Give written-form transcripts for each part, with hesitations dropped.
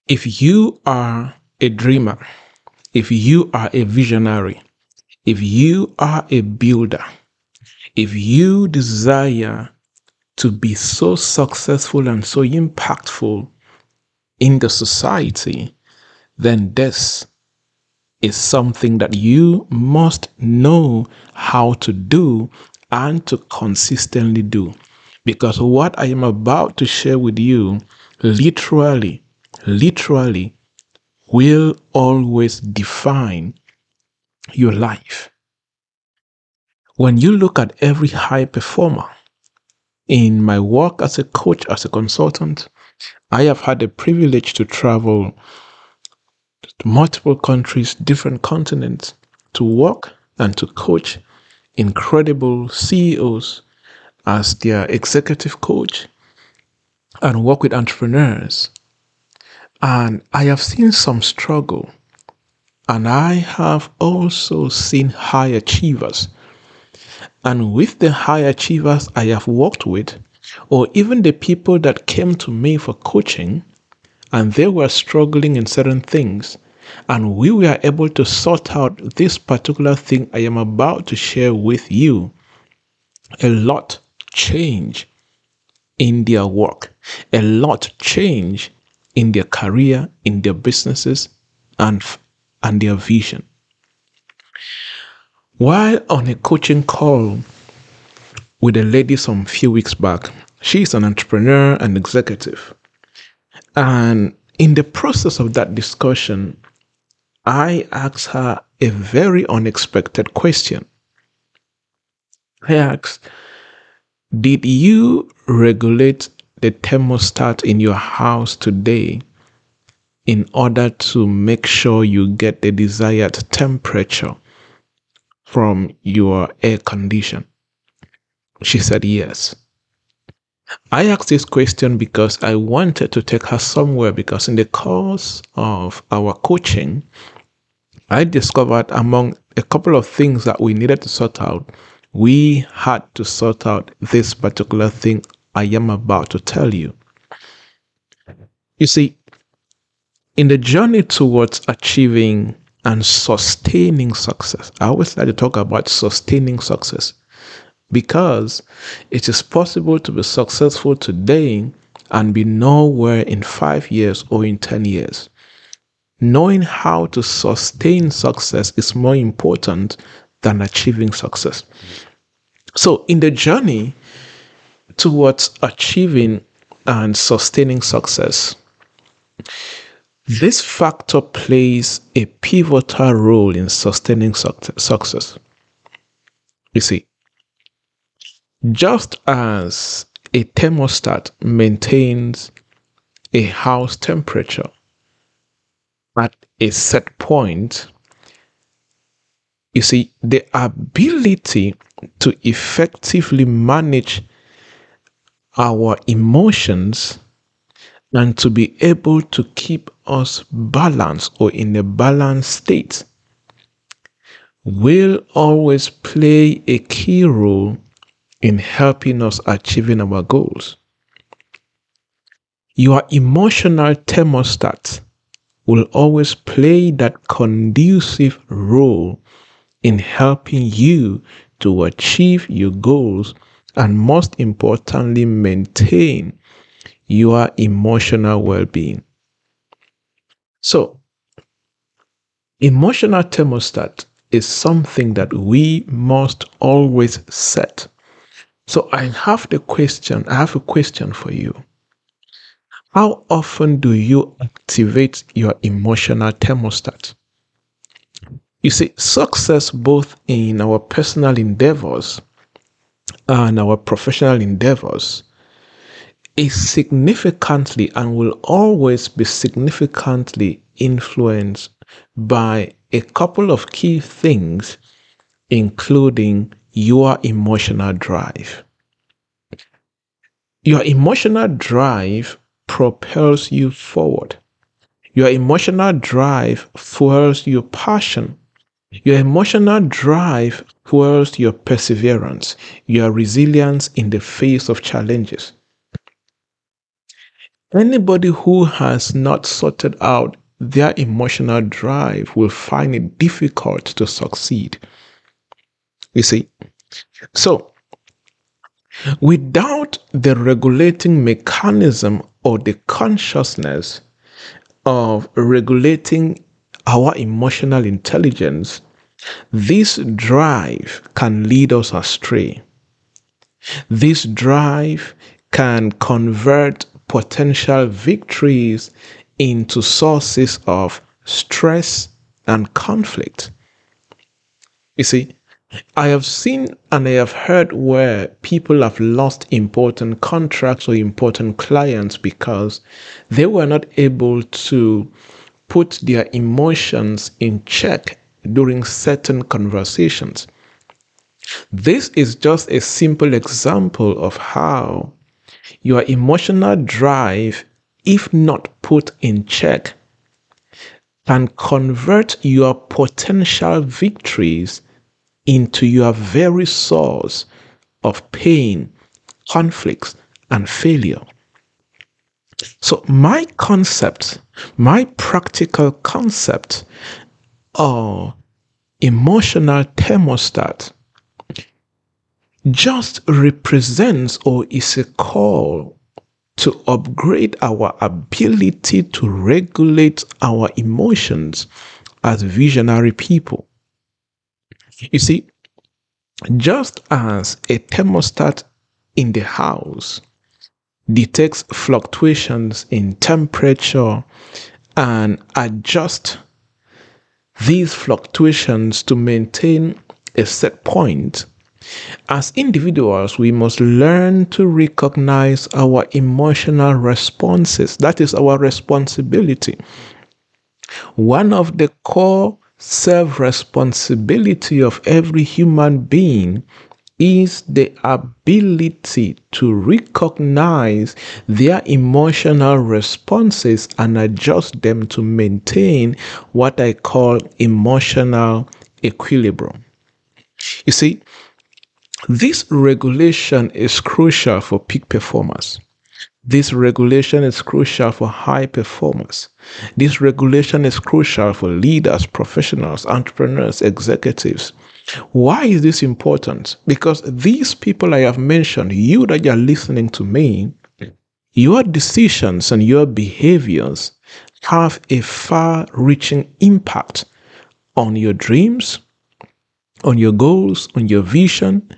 If you are a dreamer, if you are a visionary, if you are a builder, if you desire to be so successful and so impactful in the society, then this is something that you must know how to do and to consistently do. Because what I am about to share with you literally will always define your life. When you look at every high performer, in my work as a coach, as a consultant, I have had the privilege to travel to multiple countries, different continents, to work and to coach incredible CEOs as their executive coach and work with entrepreneurs. And I have seen some struggle, and I have also seen high achievers. And with the high achievers I have worked with, or even the people that came to me for coaching, and they were struggling in certain things, and we were able to sort out this particular thing I am about to share with you, a lot change in their work, a lot change in their career, in their businesses, and their vision. While on a coaching call with a lady some few weeks back, she's an entrepreneur and executive. And in the process of that discussion, I asked her a very unexpected question. I asked, did you regulate the thermostat in your house today in order to make sure you get the desired temperature from your air condition? She said yes. I asked this question because I wanted to take her somewhere, because in the course of our coaching, I discovered among a couple of things that we needed to sort out, we had to sort out this particular thing I am about to tell you. You see, in the journey towards achieving and sustaining success, I always like to talk about sustaining success, because it is possible to be successful today and be nowhere in 5 years or in 10 years. Knowing how to sustain success is more important than achieving success. So in the journey towards achieving and sustaining success, this factor plays a pivotal role in sustaining success. You see, just as a thermostat maintains a house temperature at a set point, you see, the ability to effectively manage our emotions and to be able to keep us balanced or in a balanced state will always play a key role in helping us achieving our goals. Your emotional thermostat will always play that conducive role in helping you to achieve your goals and, most importantly, maintain your emotional well-being. So, emotional thermostat is something that we must always set. So I have a question for you. How often do you activate your emotional thermostat? You see, success both in our personal endeavors and our professional endeavors is significantly and will always be significantly influenced by a couple of key things, including your emotional drive. Your emotional drive propels you forward. Your emotional drive fuels your passion. Your emotional drive fuels your perseverance, your resilience in the face of challenges. Anybody who has not sorted out their emotional drive will find it difficult to succeed. You see? So, without the regulating mechanism or the consciousness of regulating our emotional intelligence, this drive can lead us astray. This drive can convert potential victories into sources of stress and conflict. You see, I have seen and I have heard where people have lost important contracts or important clients because they were not able to put their emotions in check during certain conversations. This is just a simple example of how your emotional drive, if not put in check, can convert your potential victories into your very source of pain, conflicts, and failure. So my practical concept of emotional thermostat just represents or is a call to upgrade our ability to regulate our emotions as visionary people. You see, just as a thermostat in the house detects fluctuations in temperature and adjusts these fluctuations to maintain a set point, as individuals, we must learn to recognize our emotional responses. That is our responsibility. One of the core self-responsibility of every human being is the ability to recognize their emotional responses and adjust them to maintain what I call emotional equilibrium. You see, this regulation is crucial for peak performers. This regulation is crucial for high performers. This regulation is crucial for leaders, professionals, entrepreneurs, executives. Why is this important? Because these people I have mentioned, you that are listening to me, your decisions and your behaviors have a far-reaching impact on your dreams, on your goals, on your vision.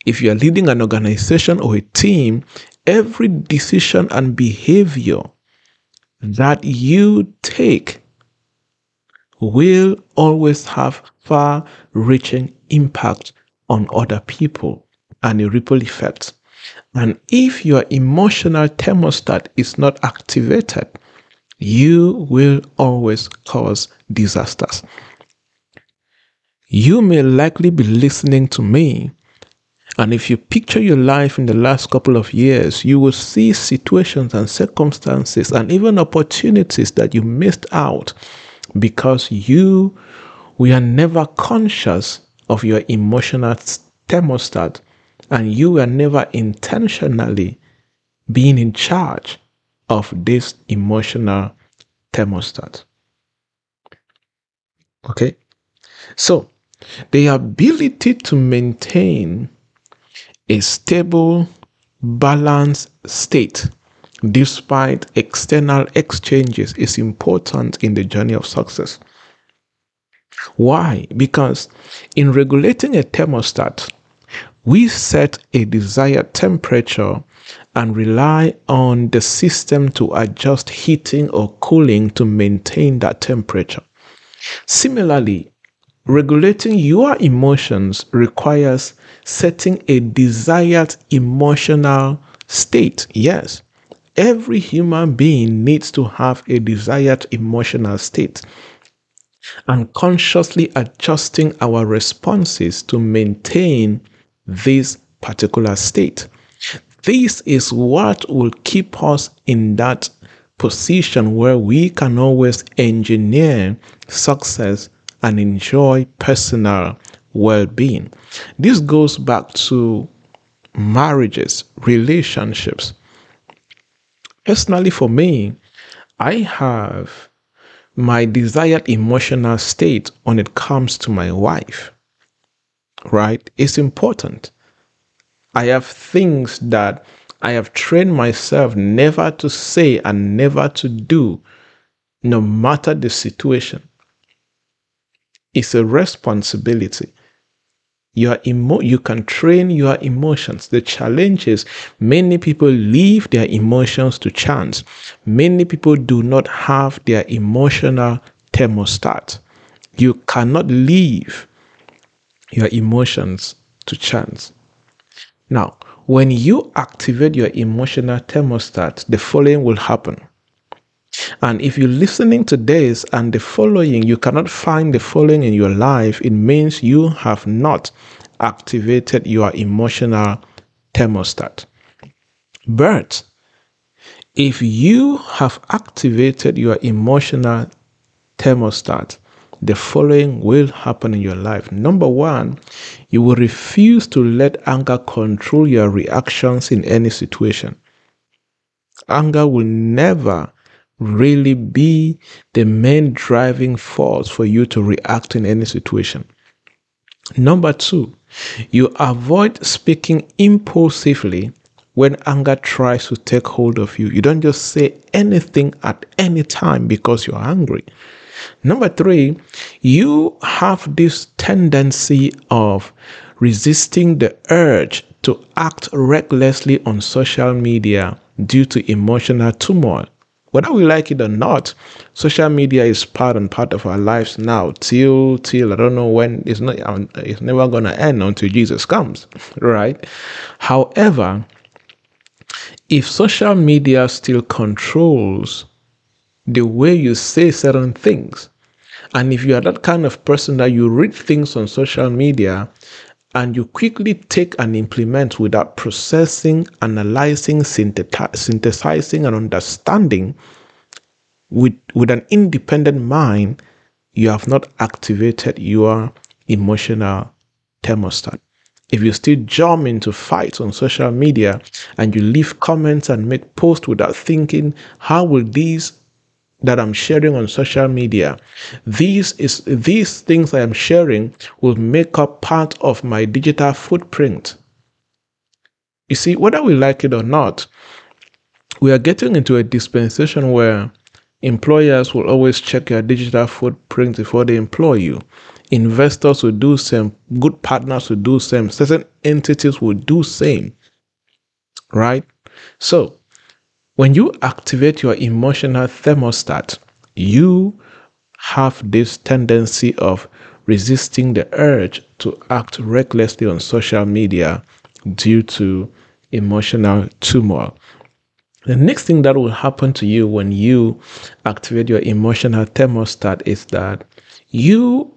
If you are leading an organization or a team, every decision and behavior that you take will always have far-reaching impact on other people and a ripple effect. And if your emotional thermostat is not activated, you will always cause disasters. You may likely be listening to me, and if you picture your life in the last couple of years, you will see situations and circumstances and even opportunities that you missed out because you were never conscious of your emotional thermostat and you were never intentionally being in charge of this emotional thermostat. Okay? So, the ability to maintain a stable, balanced state despite external exchanges is important in the journey of success. Why? Because in regulating a thermostat, we set a desired temperature and rely on the system to adjust heating or cooling to maintain that temperature. Similarly, regulating your emotions requires setting a desired emotional state. Yes, every human being needs to have a desired emotional state and consciously adjusting our responses to maintain this particular state. This is what will keep us in that position where we can always engineer success and enjoy personal well-being. This goes back to marriages, relationships. Personally, for me, I have my desired emotional state when it comes to my wife, right? It's important. I have things that I have trained myself never to say and never to do, no matter the situation. It's a responsibility. You can train your emotions. The challenge is many people leave their emotions to chance. Many people do not have their emotional thermostat. You cannot leave your emotions to chance. Now, when you activate your emotional thermostat, the following will happen. And if you're listening to this and the following, you cannot find the following in your life, it means you have not activated your emotional thermostat. But if you have activated your emotional thermostat, the following will happen in your life. Number one, you will refuse to let anger control your reactions in any situation. Anger will never really be the main driving force for you to react in any situation. Number two, you avoid speaking impulsively when anger tries to take hold of you. You don't just say anything at any time because you're angry. Number three, you have this tendency of resisting the urge to act recklessly on social media due to emotional turmoil. Whether we like it or not, social media is part of our lives now till I don't know when. It's never gonna end until Jesus comes, right? However, if social media still controls the way you say certain things, and if you are that kind of person that you read things on social media and you quickly take and implement without processing, analyzing, synthesizing, and understanding with an independent mind, you have not activated your emotional thermostat. If you still jump into fights on social media and you leave comments and make posts without thinking, how will these that I'm sharing on social media, these things I am sharing will make up part of my digital footprint. You see, whether we like it or not, we are getting into a dispensation where employers will always check your digital footprint before they employ you. Investors will do same. Good partners will do same. Certain entities will do same. Right? So, when you activate your emotional thermostat, you have this tendency of resisting the urge to act recklessly on social media due to emotional turmoil. The next thing that will happen to you when you activate your emotional thermostat is that you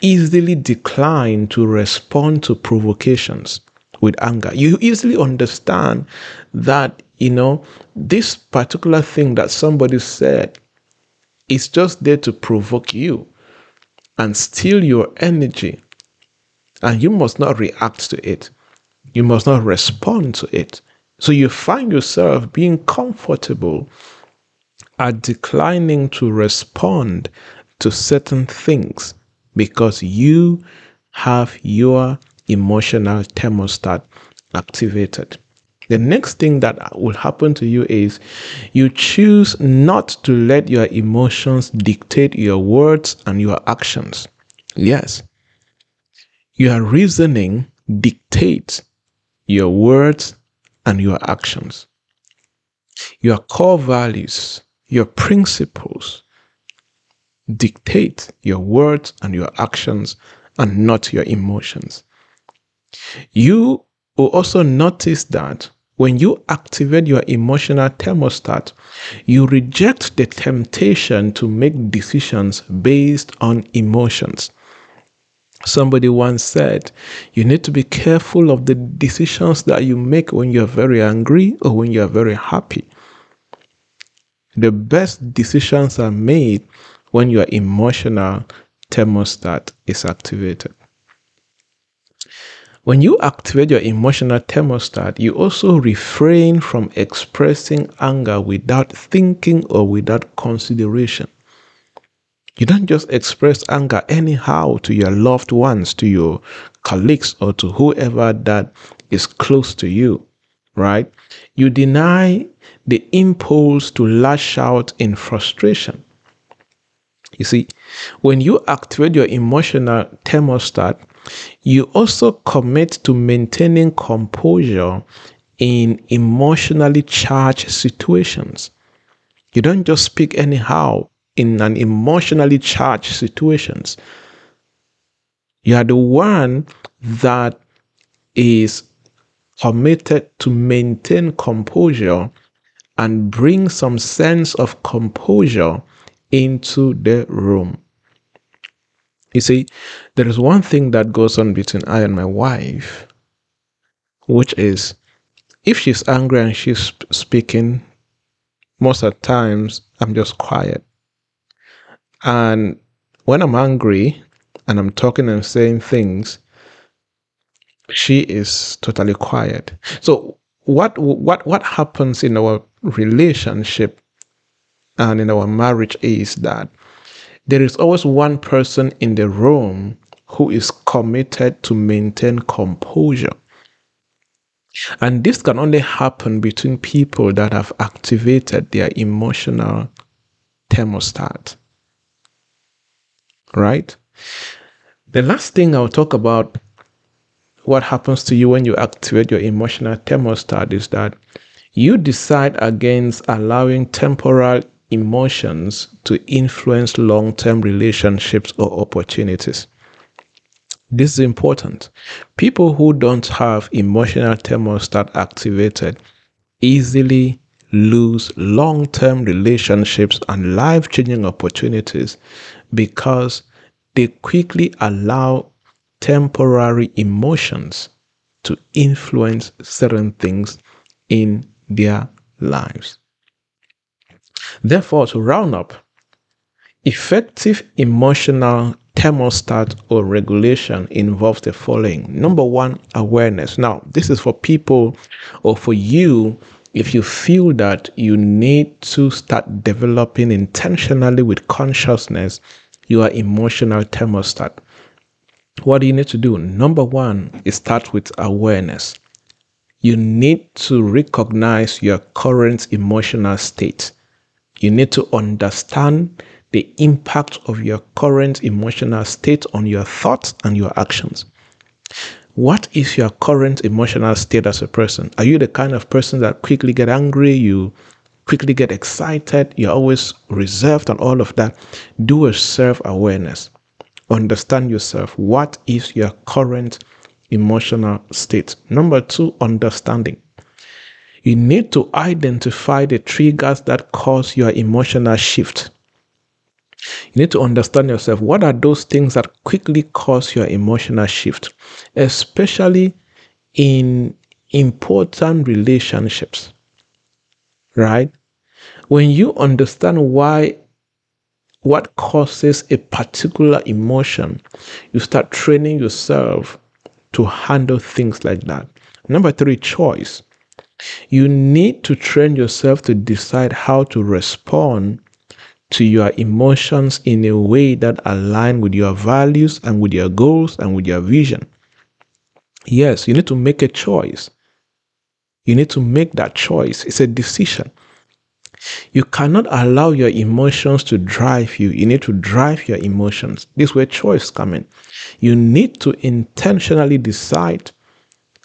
easily decline to respond to provocations with anger. You easily understand that, this particular thing that somebody said is just there to provoke you and steal your energy. And you must not react to it. You must not respond to it. So you find yourself being comfortable at declining to respond to certain things because you have your emotional thermostat activated. The next thing that will happen to you is you choose not to let your emotions dictate your words and your actions. Yes, your reasoning dictates your words and your actions. Your core values, your principles dictate your words and your actions and not your emotions. You will also notice that when you activate your emotional thermostat, you reject the temptation to make decisions based on emotions. Somebody once said, you need to be careful of the decisions that you make when you're very angry or when you're very happy. The best decisions are made when your emotional thermostat is activated. When you activate your emotional thermostat, you also refrain from expressing anger without thinking or without consideration. You don't just express anger anyhow to your loved ones, to your colleagues, or to whoever that is close to you, right? You deny the impulse to lash out in frustration. You see, when you activate your emotional thermostat, you also commit to maintaining composure in emotionally charged situations. You don't just speak anyhow in an emotionally charged situations. You are the one that is committed to maintain composure and bring some sense of composure into the room. You see, there is one thing that goes on between I and my wife, which is if she's angry and she's speaking, most of the times I'm just quiet. And when I'm angry and I'm talking and saying things, she is totally quiet. So what happens in our relationship and in our marriage is that there is always one person in the room who is committed to maintain composure. And this can only happen between people that have activated their emotional thermostat. Right? The last thing I'll talk about what happens to you when you activate your emotional thermostat is that you decide against allowing temporal emotions to influence long-term relationships or opportunities. This is important. People who don't have emotional thermostat activated easily lose long-term relationships and life-changing opportunities because they quickly allow temporary emotions to influence certain things in their lives. Therefore, to round up, effective emotional thermostat or regulation involves the following. Number one, awareness. Now, this is for people or for you if you feel that you need to start developing intentionally with consciousness your emotional thermostat. What do you need to do? Number one is start with awareness. You need to recognize your current emotional state. You need to understand the impact of your current emotional state on your thoughts and your actions. What is your current emotional state as a person? Are you the kind of person that quickly get angry? You quickly get excited? You're always reserved and all of that? Do a self-awareness. Understand yourself. What is your current emotional state? Number two, understanding. You need to identify the triggers that cause your emotional shift. You need to understand yourself. What are those things that quickly cause your emotional shift, especially in important relationships, right? When you understand what causes a particular emotion, you start training yourself to handle things like that. Number three, choice. You need to train yourself to decide how to respond to your emotions in a way that align with your values and with your goals and with your vision. Yes, you need to make a choice. You need to make that choice. It's a decision. You cannot allow your emotions to drive you. You need to drive your emotions. This is where choice comes in. You need to intentionally decide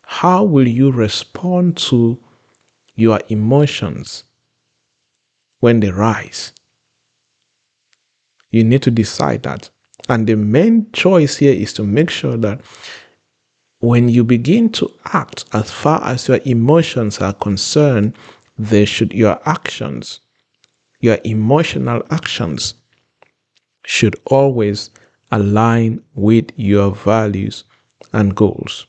how will you respond to your emotions when they rise. You need to decide that. And the main choice here is to make sure that when you begin to act as far as your emotions are concerned, your actions, your emotional actions should always align with your values and goals.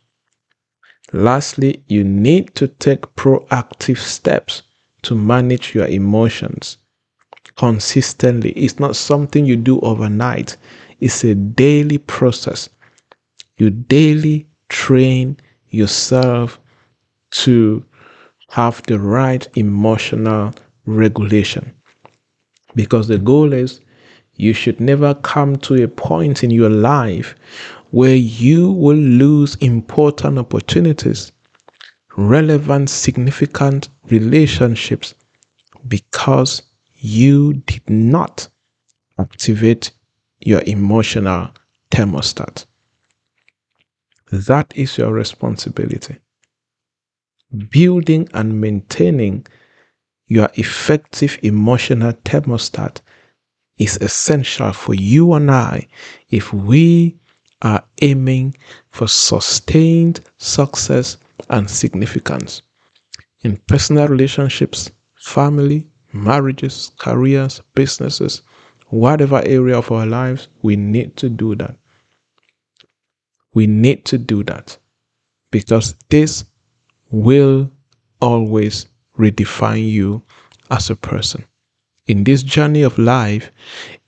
Lastly, you need to take proactive steps to manage your emotions consistently. It's not something you do overnight. It's a daily process. You daily train yourself to have the right emotional regulation. Because the goal is you should never come to a point in your life where you will lose important opportunities, relevant, significant relationships, because you did not activate your emotional thermostat. That is your responsibility. Building and maintaining your effective emotional thermostat is essential for you and I if we are aiming for sustained success and significance in personal relationships, family, marriages, careers, businesses, whatever area of our lives. We need to do that. We need to do that because this will always redefine you as a person. In this journey of life,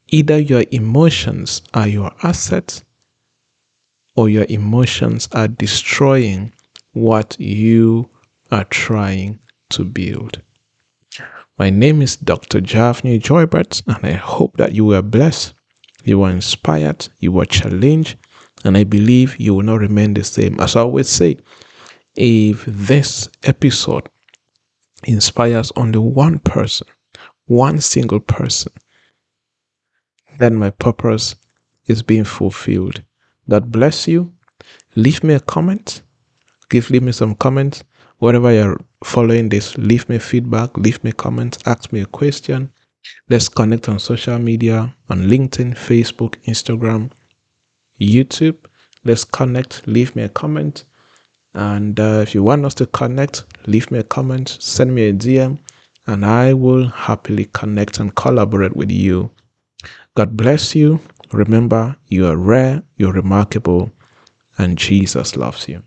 either your emotions are your assets or your emotions are destroying what you are trying to build. My name is Dr. Javnyuy Joybert, and I hope that you were blessed, you were inspired, you were challenged, and I believe you will not remain the same. As I always say, if this episode inspires only one person, one single person, then my purpose is being fulfilled. God bless you. Leave me a comment. Leave me some comments. Wherever you're following this, leave me feedback, leave me comments, ask me a question. Let's connect on social media, on LinkedIn, Facebook, Instagram, YouTube. Let's connect. Leave me a comment. And if you want us to connect, leave me a comment, send me a DM, and I will happily connect and collaborate with you. God bless you. Remember, you are rare, you're remarkable, and Jesus loves you.